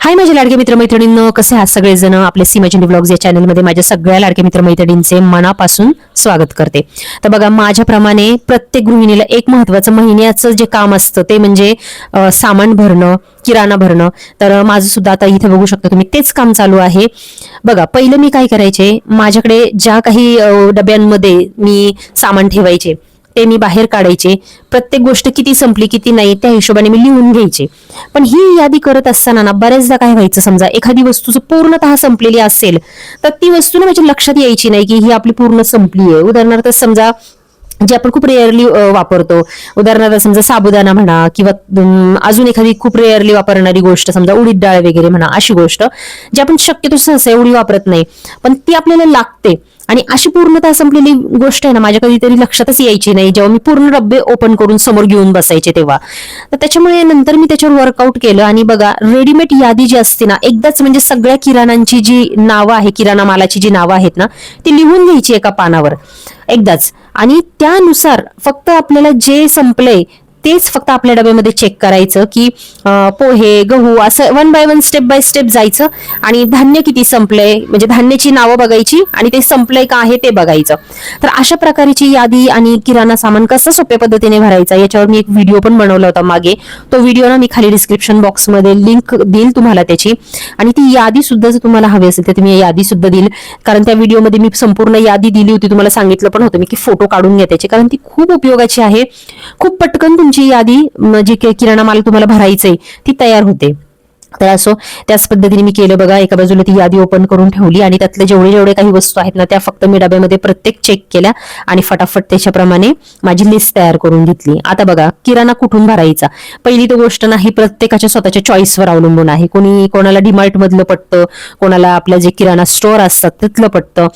हाय माझ्या लाडके मित्रमैत्रिणींनो, कसे आहात सगळेजण. आपले सीमाजिनी व्लॉग्स या चॅनलमध्ये माझ्या सगळ्या लाडके मित्रमैत्रिणींचे मनापासून स्वागत करते. तर बघा, माझ्याप्रमाणे प्रत्येक गृहिणीला एक महत्त्वाचं महिन्याचं जे काम असतं ते म्हणजे सामान भरणं, किराणा भरणं. तर माझं सुद्धा आता इथे बघू शकता तुम्ही, तेच काम चालू आहे. बघा, पहिलं मी काय करायचे, माझ्याकडे ज्या काही डब्यांमध्ये मी सामान ठेवायचे ते मी बाहेर काढायचे. प्रत्येक गोष्ट किती संपली किती नाही त्या हिशोबाने मी लिहून घ्यायचे. पण ही यादी करत असताना ना बऱ्याचदा काय व्हायचं, समजा एखादी वस्तू जर पूर्णतः संपलेली असेल तर ती वस्तू ना माझ्या लक्षात यायची नाही की ही आपली पूर्ण संपली आहे. उदाहरणार्थ समजा जे आपण खूप रेअरली वापरतो, उदाहरणार्थ समजा साबुदाणा म्हणा, किंवा अजून एखादी खूप रेअरली वापरणारी गोष्ट समजा उडीद डाळ वगैरे म्हणा, अशी गोष्ट जी आपण शक्यतो सहसा एवढी वापरत नाही पण ती आपल्याला लागते. आणि अशी पूर्णतः संपलेली गोष्ट आहे ना माझ्या कधीतरी लक्षातच यायची नाही जेव्हा मी पूर्ण डब्बे ओपन करून समोर घेऊन बसायचे तेव्हा. तर त्याच्यामुळे नंतर मी त्याच्यावर वर्कआउट केलं आणि बघा, रेडीमेड यादी जी असते ना, एकदाच म्हणजे सगळ्या किराणांची जी नावं आहे, किराणा मालाची जी नावं आहेत ना, ती लिहून घ्यायची एका पानावर एकदाच. आणि त्यानुसार फक्त आपल्याला जे संपलंय तेच फक्त आपल्या डब्यामध्ये चेक करायचं की पोहे, गहू, असं one by one step by step जायचं. आणि धान्य किती संपलंय म्हणजे धान्याची नावं बघायची आणि ते संपलंय का आहे ते बघायचं. तर अशा प्रकारची यादी आणि किराणा सामान कसं सोप्या पद्धतीने भरायचा याच्यावर मी एक व्हिडिओ पण बनवला होता मागे. तो व्हिडिओ ना मी खाली डिस्क्रिप्शन बॉक्समध्ये लिंक देईल तुम्हाला त्याची. आणि ती यादी सुद्धा जर तुम्हाला हवी असेल तर तुम्ही यादी सुद्धा देईल, कारण त्या व्हिडिओमध्ये मी संपूर्ण यादी दिली होती. तुम्हाला सांगितलं पण होतं मी की फोटो काढून घ्या त्याचे, कारण ती खूप उपयोगाची आहे. खूप पटकन तुमची यादी जी किराणा माल तुम्हाला भरायचंय ती तयार होते. तर असो, त्याच पद्धतीने मी केलं. बघा, एका बाजूला ती यादी ओपन करून ठेवली आणि त्यातले जेवढे जेवढे काही वस्तू आहेत ना त्या फक्त मी डब्यामध्ये प्रत्येक चेक केल्या आणि फटाफट त्याच्याप्रमाणे माझी लिस्ट तयार करून घेतली. आता बघा, किराणा कुठून भरायचा, पहिली तर गोष्ट नाही, प्रत्येकाच्या स्वतःच्या चॉईसवर अवलंबून आहे. कोणाला डीमार्ट मधलं पटतं, कोणाला आपल्या जे किराणा स्टोअर असतात तिथलं पटतं.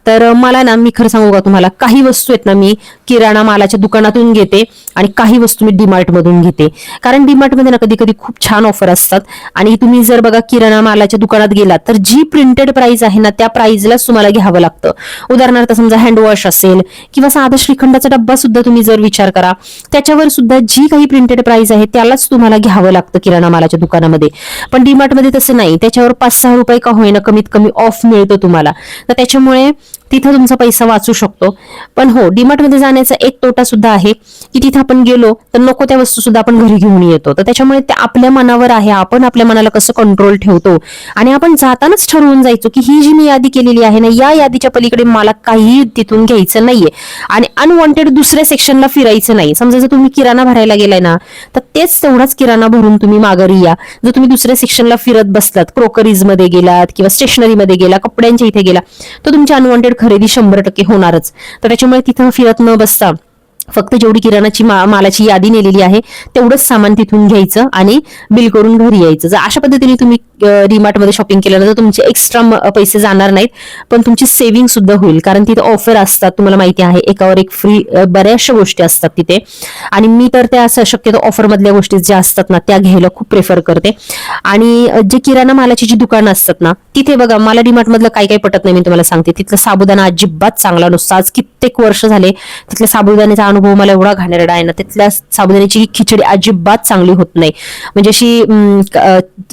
तर मला ना, मी खरं सांगू का तुम्हाला, काही वस्तू आहेत ना मी किराणा मालाच्या दुकानातून घेते आणि काही वस्तू मी डीमार्ट मधून घेते. कारण डीमार्ट मध्ये ना कधी कधी खूप छान ऑफर असतात. आणि तुम्ही जर बघा किराणा मालाच्या दुकानात गेलात तर जी प्रिंटेड प्राइस आहे ना त्या प्राइसलाच तुम्हाला घ्यावं लागतं. उदाहरणार्थ समजा हँडवॉश असेल किंवा साधा श्रीखंडाचा डब्बा सुद्धा तुम्ही जर विचार करा, त्याच्यावर सुद्धा जी काही प्रिंटेड प्राइस आहे त्यालाच तुम्हाला घ्यावं लागतं किराणा मालाच्या दुकानामध्ये. पण डीमार्ट मध्ये तसं नाही, त्याच्यावर 5-6 रुपये का होईना कमीत कमी ऑफ मिळतो तुम्हाला. तर त्याच्यामुळे तिथं तुमचा पैसा वाचू शकतो. पण हो, डीमार्ट मध्ये जाण्याचा एक तोटा सुद्धा आहे की तिथे आपण गेलो तर नको त्या वस्तू सुद्धा आपण घरी घेऊन येतो. तर त्याच्यामुळे ते आपल्या मनावर आहे, आपण आपल्या मनाला कसं कंट्रोल ठेवतो. आणि आपण जातानाच ठरवून जायचो की ही जी मी यादी केलेली आहे ना, या यादीच्या पलीकडे मला काही तिथून घ्यायचं नाहीये आणि अनवॉन्टेड दुसऱ्या सेक्शनला फिरायचं नाही. समजा जर तुम्ही किराणा भरायला गेलाय ना तर तेच तेवढाच किराणा भरून तुम्ही माघारी या. जर तुम्ही दुसऱ्या सेक्शनला फिरत बसलात, क्रोकरीज मध्ये गेलात किंवा स्टेशनरी मध्ये गेला, कपड्यांच्या इथे गेला, तर तुमची अनवॉन्टेड खरेदी 100% होणारच. तर त्याच्यामुळे तिथं फिरत न बसता फक्त जेवढी किराणाची मालाची यादी नेलेली आहे तेवढंच सामान तिथून घ्यायचं आणि बिल करून घरी यायचं. जर अशा पद्धतीने तुम्ही डीमार्ट मध्ये शॉपिंग केल्यानंतर तुमचे एक्स्ट्रा पैसे जाणार नाहीत, पण तुमची सेव्हिंग सुद्धा होईल. कारण तिथे ऑफर असतात, तुम्हाला माहिती आहे, एकावर एक फ्री बऱ्याचशा गोष्टी असतात तिथे. आणि मी तर त्या असं शक्यतो ऑफर मधल्या गोष्टी ज्या असतात ना त्या घ्यायला खूप प्रेफर करते. आणि जे किराणा मालाची जी दुकानं असतात ना तिथे बघा, मला डीमार्ट मधलं काही काही पटत नाही, मी तुम्हाला सांगते. तिथला साबुदाणा अजिबात चांगला नसतो. आज कित्येक वर्ष झाले तिथल्या साबुदाण्याचा अनुभव मला एवढा घाणेरडा आहे ना. तिथल्या साबुदाण्याची खिचडी अजिबात चांगली होत नाही, म्हणजे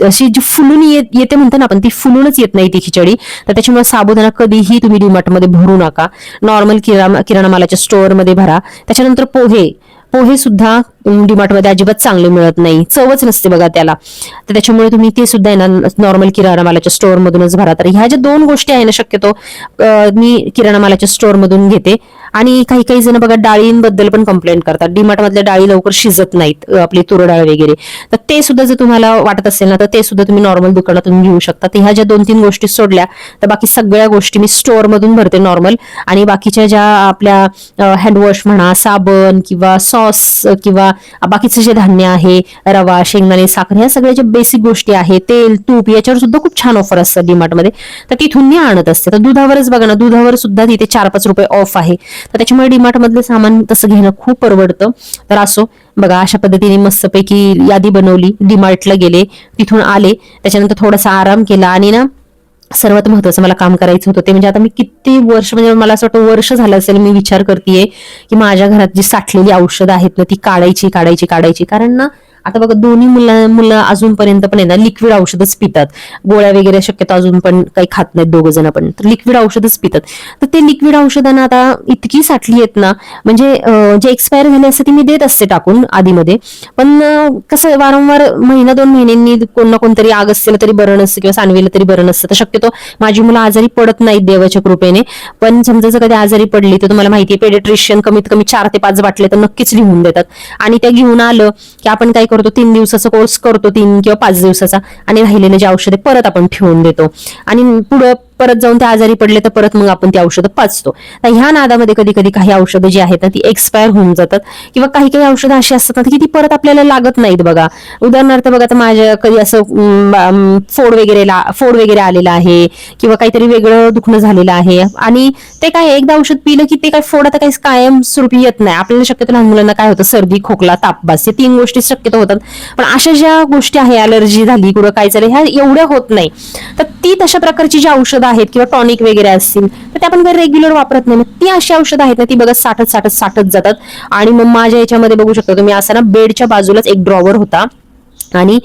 अशी जी फुलून येते म्हणतो ना आपण, ती फुलूनच येत नाही ती खिचडी. तर त्याच्यामुळे साबुदाणा कधीही तुम्ही डीमार्ट मध्ये भरू नका. नॉर्मल किराणा मालाच्या स्टोअर मध्ये भरा. त्याच्यानंतर पोहे सुद्धा डीमार्ट मध्ये अजिबात चांगले मिळत नाही, चवच नसते बघा त्याला. तर त्याच्यामुळे तुम्ही ते सुद्धा आहे ना नॉर्मल किराणा मालाच्या स्टोअर मधूनच भरा. तर ह्या ज्या 2 गोष्टी आहे ना शक्यतो मी किराणा मालाच्या स्टोअर मधून घेते. आणि काही काही जण बघा डाळींबद्दल पण कंप्लेंट करतात, डीमार्ट मधल्या डाळी लवकर शिजत नाहीत, आपली तूर डाळ वगैरे. तर ते सुद्धा जर तुम्हाला वाटत असेल ना तर ते सुद्धा तुम्ही नॉर्मल दुकानातून घेऊ शकता. तर ह्या ज्या 2-3 गोष्टी सोडल्या तर बाकी सगळ्या गोष्टी मी स्टोअर मधून भरते नॉर्मल. आणि बाकीच्या ज्या आपल्या हँडवॉश म्हणा, साबण किंवा सॉस किंवा बाकीचे जे धान्य आहे, रवा, शेंगदाणे, साखर, ह्या सगळ्या ज्या बेसिक गोष्टी आहेत, तेल, तूप, याच्यावर सुद्धा खूप छान ऑफर असतात डीमार्ट मध्ये. तर तिथून मी आणत असते. तर दुधावरच बघा ना, दुधावर सुद्धा तिथे 4-5 रुपये ऑफ आहे. तर त्याच्यामुळे डीमार्ट मधलं सामान तसं घेणं खूप परवडतं. तर असो, बघा, अशा पद्धतीने मस्तपैकी यादी बनवली, डीमार्टला गेले, तिथून आले, त्याच्यानंतर थोडासा आराम केला. आणि ना सर्वात महत्वाचं मला काम करायचं होतं ते म्हणजे, आता मी किती वर्ष, म्हणजे मला असं वाटतं वर्ष झालं असेल मी विचार करतेय की माझ्या घरात जी साठलेली औषधं आहेत ना ती काढायची. कारण ना आता बघा दोन्ही मुलं अजूनपर्यंत पण आहे ना लिक्विड औषधच पितात, गोळ्या वगैरे शक्यतो अजून पण काही खात नाहीत दोघ जण पण, तर लिक्विड औषधच पितात. तर ते लिक्विड औषधांना आता इतकी साठली आहेत ना, म्हणजे जे एक्सपायर झाले असते ती मी देत असते टाकून आधीमध्ये, पण कसं वारंवार महिना 2 महिन्यांनी कोण ना कोणतरी अगस्त्यला तरी बरं नसतं किंवा सानवीला तरी बरं नसतं. तर शक्यतो माझी मुलं आजारी पडत नाहीत देवाच्या कृपेने, पण समजा जर कधी आजारी पडली तर तुम्हाला माहिती आहे पेडिट्रिशियन कमीत कमी 4 ते 5 बाटल्या तर नक्कीच लिहून देतात. आणि त्या घेऊन आलं की आपण काय करतो, 3 दिवसाचा कोर्स करतो, 3 किंवा 5 दिवसाचा, आणि राहिलेले जे औषधे परत आपण ठेवून देतो आणि पुढं परत जाऊन ते आजारी पडले तर परत मग आपण ती औषधं पाचतो. तर ह्या नादामध्ये कधी कधी काही औषधं जी आहेत ना ती एक्सपायर होऊन जातात, किंवा काही काही औषधं अशी असतात ना की ती परत आपल्याला लागत नाहीत. बघा उदाहरणार्थ बघा, तर माझ्या कधी असं फोड वगैरे आलेला आहे किंवा काहीतरी वेगळं दुखणं झालेलं आहे, आणि ते काय एकदा औषध पिलं की ते काय फोड आता काही कायम स्वरूपी येत नाही. आपल्याला शक्यतो लहान मुलांना काय होतं, सर्दी, खोकला, ताप, बस हे 3 गोष्टी शक्यतो होतात. पण अशा ज्या गोष्टी आहे, अलर्जी झाली कुठं काय झालं, ह्या एवढ्या होत नाही. तर ती तशा प्रकारची जी औषधं आहेत किंवा टॉनिक वगैरे असतील तर ते आपण काही रेग्युलर वापरत नाही. ती अशी औषधं आहेत ना ती बघा साठत जातात. आणि मग माझ्या याच्यामध्ये बघू शकता तुम्ही, असं ना बेडच्या बाजूलाच एक ड्रॉवर होता आणि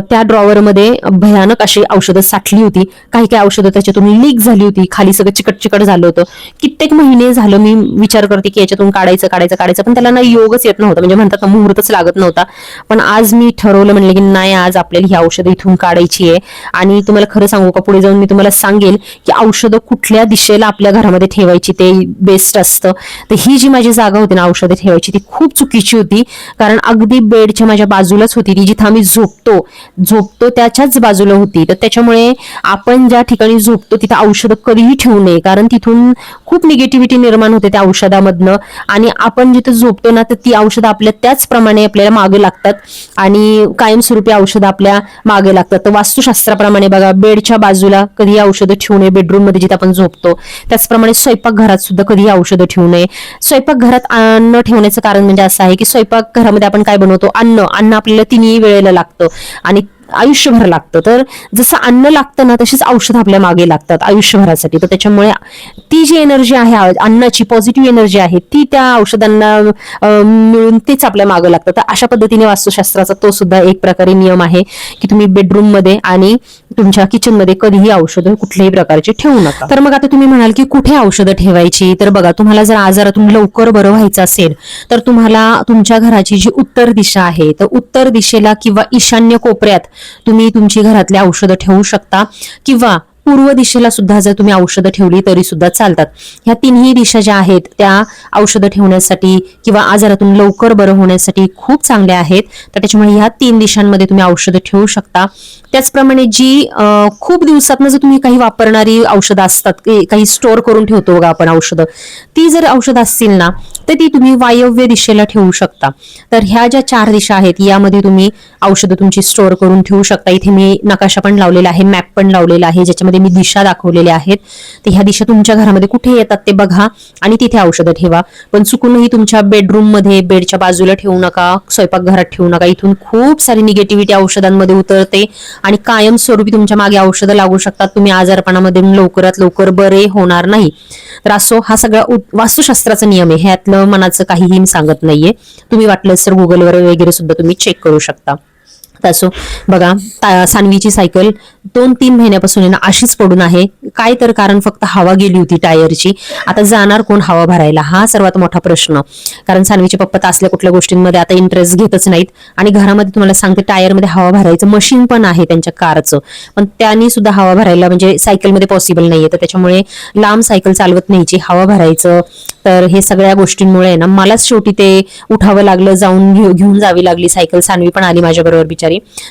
त्या ड्रॉवरमध्ये भयानक अशी औषधं साठली होती. काही काही औषधं त्याच्यातून लीक झाली होती, खाली सगळं चिकट झालं होतं. कित्येक महिने झालं मी विचार करते की याच्यातून काढायचं, पण त्याला ना योगच येत नव्हता, म्हणजे म्हणतात ना मुहूर्तच लागत नव्हता. पण आज मी ठरवलं, म्हणलं की नाही, आज आपल्याला ही औषधं इथून काढायची आहे. आणि तुम्हाला खरं सांगू का, पुढे जाऊन मी तुम्हाला सांगेल की औषधं कुठल्या दिशेला आपल्या घरामध्ये ठेवायची ते बेस्ट असतं. तर ही जी माझी जागा होती ना औषधं ठेवायची, ती खूप चुकीची होती. कारण अगदी बेडच्या माझ्या बाजूलाच होती ती, जिथं आम्ही झोपतो त्याच्याच बाजूला होती. तर त्याच्यामुळे आपण ज्या ठिकाणी झोपतो तिथं औषधं कधीही ठेवू नये, कारण तिथून खूप निगेटिव्हिटी निर्माण होते त्या औषधामधनं. आणि आपण जिथं झोपतो ना तर ती औषधं आपल्या त्याचप्रमाणे आपल्याला मागे लागतात आणि कायमस्वरूपी औषधं आपल्या मागे लागतात. तर वास्तुशास्त्राप्रमाणे बघा, बेडच्या बाजूला कधी औषधं ठेवू नये, बेडरूम मध्ये जिथे आपण झोपतो. त्याचप्रमाणे स्वयंपाकघरात सुद्धा कधी औषधं ठेवू नये. स्वयंपाकघरात न ठेवण्याचं कारण म्हणजे असं आहे की स्वयंपाकघरामध्ये आपण काय बनवतो, अन्न आपल्याला 3 वेळेला लागतं आणि आयुष्यभर लागतं. तर जसं अन्न लागतं ना तशीच औषध आपल्या मागे लागतात आयुष्यभरासाठी. तर त्याच्यामुळे ती जी एनर्जी आहे अन्नाची, पॉझिटिव्ह एनर्जी आहे, ती त्या औषधांना मिळून तेच आपल्या मागे लागतं. तर अशा पद्धतीने वास्तुशास्त्राचा तो सुद्धा एक प्रकारे नियम आहे की तुम्ही बेडरूम मध्ये आणि तुमच्या किचन मध्ये कधीही औषधं कुठल्याही प्रकारची ठेवू नका. तर मग आता तुम्ही म्हणाल की कुठे औषधं ठेवायची, तर बघा, तुम्हाला जर आजारातून लवकर बरं व्हायचं असेल तर तुम्हाला तुमच्या घराची जी उत्तर दिशा आहे तर उत्तर दिशेला किंवा ईशान्य कोपऱ्यात तुम्ही तुमची घरातली औषधं ठेवू शकता, किंवा पूर्व दिशेला सुद्धा जर तुम्ही औषधं ठेवली तरी सुद्धा चालतात. ह्या 3ही दिशा ज्या आहेत त्या औषधं ठेवण्यासाठी किंवा आजारातून लवकर बरं होण्यासाठी खूप चांगल्या आहेत. तर त्याच्यामुळे ह्या 3 दिशांमध्ये तुम्ही औषधं ठेवू शकता. त्याचप्रमाणे जी खूप दिवसातनं जर तुम्ही काही वापरणारी औषधं असतात, काही स्टोअर करून ठेवतो बघा आपण औषधं, ती जर औषधं असतील ना तर ती तुम्ही वायव्य दिशेला ठेवू शकता. तर ह्या ज्या 4 दिशा आहेत यामध्ये तुम्ही औषधं तुमची स्टोअर करून ठेवू शकता. इथे मी नकाशा पण लावलेला आहे, मॅप पण लावलेला आहे, ज्याच्यामध्ये मी दिशा दाखवलेल्या आहेत. तर ह्या दिशा तुमच्या घरामध्ये कुठे येतात ते बघा आणि तिथे औषधं ठेवा. पण चुकूनही तुमच्या बेडरूम मध्ये, बेडच्या बाजूला ठेवू नका, स्वयंपाकघरात ठेवू नका. इथून खूप सारी निगेटिव्हिटी औषधांमध्ये उतरते आणि कायमस्वरूपी तुमच्या मागे औषधं लागू शकतात. तुम्ही आजारपणामध्ये लवकरात लवकर बरे होणार नाही. तर असो, हा सगळा वास्तुशास्त्राचा नियम आहे, ह्यातलं मनाचं काहीही मी सांगत नाहीये. तुम्ही वाटलं तर गुगलवर वगैरे सुद्धा तुम्ही चेक करू शकता. असो बघा, सानवीची सायकल 2-3 महिन्यापासून आहे ना अशीच पडून आहे. काय तर कारण फक्त हवा गेली होती टायरची. आता जाणार कोण हवा भरायला, हा सर्वात मोठा प्रश्न. कारण सानवीचे पप्पा तर असल्या कुठल्या गोष्टींमध्ये आता इंटरेस्ट घेतच नाहीत. आणि घरामध्ये तुम्हाला सांगते, टायरमध्ये हवा भरायचं मशीन पण आहे त्यांच्या कारचं, पण त्यांनी सुद्धा हवा भरायला म्हणजे सायकलमध्ये पॉसिबल नाहीये. तर त्याच्यामुळे लांब सायकल चालवत न्यायची, हवा भरायचं. तर हे सगळ्या गोष्टींमुळे ना मलाच शेवटी ते उठावं लागलं, जाऊन घेऊन जावी लागली सायकल. सानवी पण आली माझ्या बरोबर बिचारी.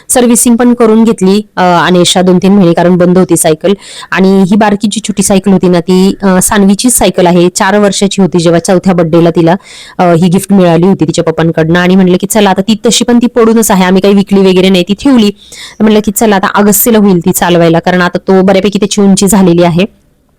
सर्व्हिसिंग पण करून घेतली अनेशा 2-3 महिने, कारण बंद होती सायकल. आणि ही बारकी जी छोटी सायकल होती ना ती सानवीचीच सायकल आहे. 4 वर्षाची होती जेव्हा 4थ्या बर्थडेला तिला ही गिफ्ट मिळाली होती तिच्या पप्पांकडनं. आणि म्हणलं की चला आता ती तशी पण ती पडूनच आहे, आम्ही काही विकली वगैरे नाही, ती ठेवली. म्हणलं की चला आता अगस्त्यला होईल ती चालवायला, कारण आता तो बऱ्यापैकी त्याची उंची झालेली आहे.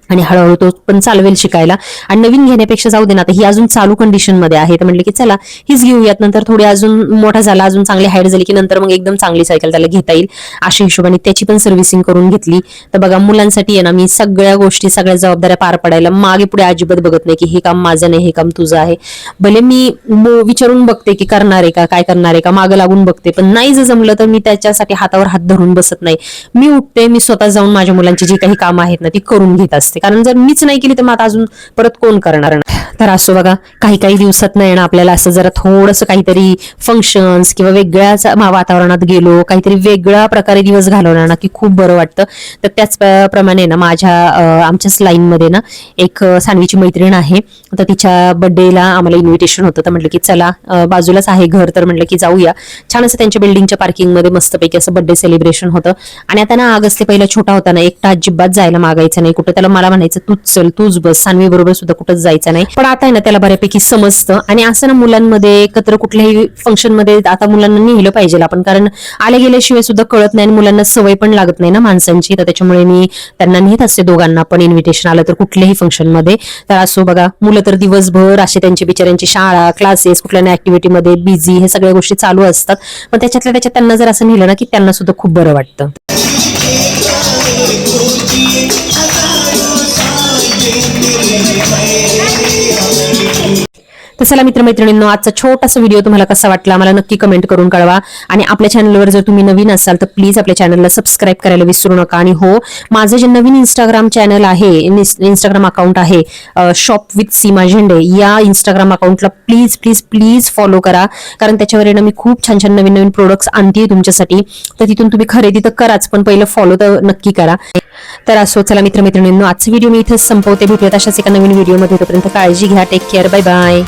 आणि हळूहळू तो पण चालवेल शिकायला. आणि नवीन घेण्यापेक्षा जाऊ दे ना, आता ही अजून चालू कंडिशन मध्ये आहे, तर म्हटलं की चला हीच घेऊयात, नंतर थोडी अजून मोठा झाला, अजून चांगली हाईट झाली की नंतर मग एकदम चांगली सायकल त्याला घेता येईल, अशा हिशोबाने त्याची पण सर्व्हिसिंग करून घेतली. तर बघा मुलांसाठी आहे ना, मी सगळ्या गोष्टी सगळ्या जबाबदाऱ्या पार पडायला मागे पुढे अजिबात बघत नाही की हे काम माझं नाही, हे काम तुझं आहे. भले मी विचारून बघते की करणार आहे का, काय करणार आहे का, मागं लागून बघते, पण नाही जर जमलं तर मी त्याच्यासाठी हातावर हात धरून बसत नाही. मी उठते, मी स्वतः जाऊन माझ्या मुलांची जी काही कामं आहेत ना ती करून घेत असते, कारण जर मीच नाही केली तर मग आता अजून परत कोण करणार ना. तर असो बघा, काही काही दिवसात नाही ना आपल्याला असं जरा थोडंसं काहीतरी फंक्शन्स किंवा वेगळ्याच वातावरणात गेलो, काहीतरी वेगळ्या प्रकारे दिवस घालवला ना की खूप बरं वाटतं. तर त्याचप्रमाणे ना आमच्याच लाईनमध्ये ना एक सानवीची मैत्रीण आहे, तर तिच्या बर्थडेला आम्हाला इन्व्हिटेशन होतं. तर म्हटलं की चला, बाजूलाच आहे घर, तर म्हटलं की जाऊया. छान असं त्यांच्या बिल्डिंगच्या पार्किंगमध्ये मस्तपैकी असं बर्थडे सेलिब्रेशन होतं. आणि आता ना अगस्ती पहिला छोटा होता ना, एकटा अजिबात जायला मागायचं नाही कुठं, त्याला मला म्हणायचं तूच चल, तूच बस, सानवी बरोबर सुद्धा कुठंच जायचं नाही. पण आता आहे ना त्याला बऱ्यापैकी समजतं. आणि असं ना मुलांमध्ये एकत्र कुठल्याही फंक्शन मध्ये आता मुलांना नेलं पाहिजे आपण, कारण आले गेल्याशिवाय सुद्धा कळत नाही आणि मुलांना सवय पण लागत नाही ना माणसांची. तर त्याच्यामुळे मी त्यांना नेत असते दोघांना पण, इन्व्हिटेशन आलं तर कुठल्याही फंक्शन मध्ये. तर असो बघा, मुलं तर दिवसभर असे त्यांची बिचाऱ्यांची शाळा, क्लासेस, कुठल्या ऍक्टिव्हिटी मध्ये बिझी, हे सगळ्या गोष्टी चालू असतात. पण त्याच्यातल्या त्याच्यात त्यांना जर असं नेलं ना की त्यांना सुद्धा खूप बरं वाटतं. तर चला मित्रमैत्रिणींनो, आजचा छोटासा व्हिडिओ तुम्हाला कसा वाटला मला नक्की कमेंट करून कळवा. आणि आपल्या चॅनलवर जर तुम्ही नवीन असाल तर प्लीज आपल्या चॅनलला सबस्क्राईब करायला विसरू नका. आणि हो, माझं जे नवीन इंस्टाग्राम चॅनल आहे, इंस्टाग्राम अकाउंट आहे शॉप विथ सीमा झेंडे, या इंस्टाग्राम अकाउंटला प्लीज प्लीज प्लीज फॉलो करा, कारण त्याच्यावर ना मी खूप छान छान नवीन नवीन प्रोडक्ट्स आणते तुमच्यासाठी. तर तिथून तुम्ही खरेदी तर कराच, पण पहिलं फॉलो तर नक्की करा. तर असो, चला मित्रमैत्रिणींनो, आजचा व्हिडिओ मी इथेच संपवते. भेटूयात अशाच एका नवीन व्हिडिओमध्ये. तोपर्यंत काळजी घ्या. Take care. Bye bye.